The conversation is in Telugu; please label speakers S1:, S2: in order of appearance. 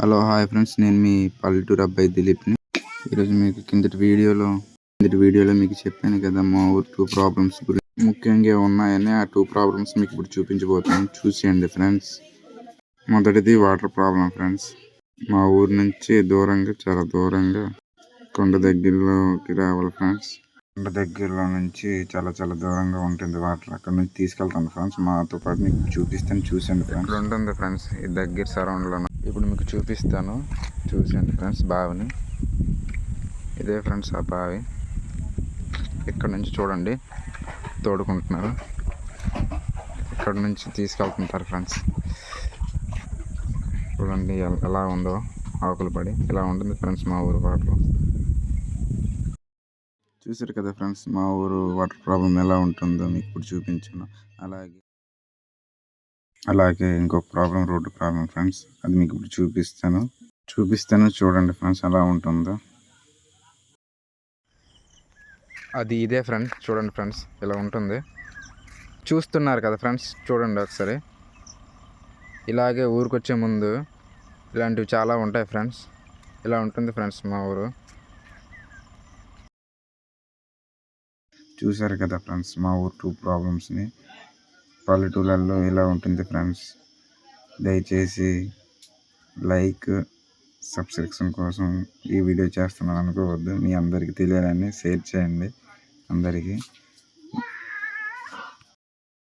S1: హలో హాయ్ ఫ్రెండ్స్, నేను మీ పల్లెటూరు అబ్బాయి దిలీప్ని. ఈరోజు మీకు కిందటి వీడియోలో మీకు చెప్పాను కదా మా ఊరు 2 ప్రాబ్లమ్స్ గురించి ముఖ్యంగా ఉన్నాయని. ఆ 2 ప్రాబ్లమ్స్ మీకు ఇప్పుడు చూపించబోతున్నాను, చూసేయండి ఫ్రెండ్స్. మొదటిది వాటర్ ప్రాబ్లం ఫ్రెండ్స్. మా ఊరు నుంచి చాలా దూరంగా కొండ దగ్గరలోకి రావాలి ఫ్రెండ్స్. కొండ దగ్గరలో నుంచి చాలా దూరంగా ఉంటుంది వాటర్. అక్కడ నుంచి తీసుకెళ్తాను ఫ్రెండ్స్. మాతో పాటు మీకు చూపిస్తాను, చూసండి ఫ్రెండ్స్. ఇక్కడ ఉంటుంది ఫ్రెండ్స్ ఈ దగ్గర సరౌండ్లో. ఇప్పుడు మీకు చూపిస్తాను, చూసండి ఫ్రెండ్స్ బావిని. ఇదే ఫ్రెండ్స్ ఆ బావి. ఇక్కడ నుంచి చూడండి తోడుకుంటున్నారు. ఇక్కడ నుంచి తీసుకెళ్తుంటారు ఫ్రెండ్స్. చూడండి ఎలా ఉందో, ఆకులు పడి ఇలా ఉంటుంది ఫ్రెండ్స్ మా ఊరు వాటర్. చూసారు కదా ఫ్రెండ్స్ మా ఊరు వాటర్ ప్రాబ్లం ఎలా ఉంటుందో మీకు ఇప్పుడు చూపించాను. అలాగే ఇంకొక ప్రాబ్లం, రోడ్డు ప్రాబ్లం ఫ్రెండ్స్. అది మీకు ఇప్పుడు చూపిస్తాను చూడండి ఫ్రెండ్స్ ఎలా ఉంటుందో. అది ఇదే ఫ్రెండ్స్, చూడండి ఫ్రెండ్స్ ఇలా ఉంటుంది. చూస్తున్నారు కదా ఫ్రెండ్స్, చూడండి ఒకసారి. ఇలాగే ఊరికొచ్చే ముందు ఇలాంటివి చాలా ఉంటాయి ఫ్రెండ్స్. ఇలా ఉంటుంది ఫ్రెండ్స్ మా ఊరు. చూసారు కదా ఫ్రెండ్స్ మా ఊరు 2 ప్రాబ్లమ్స్ని. పల్లెటూళ్ళల్లో ఇలా ఉంటుంది ఫ్రెండ్స్. దయచేసి లైక్, సబ్స్క్రిప్షన్ కోసం ఈ వీడియో చేస్తున్నాను అనుకోవద్దు. మీ అందరికీ తెలియాలని షేర్ చేయండి అందరికీ.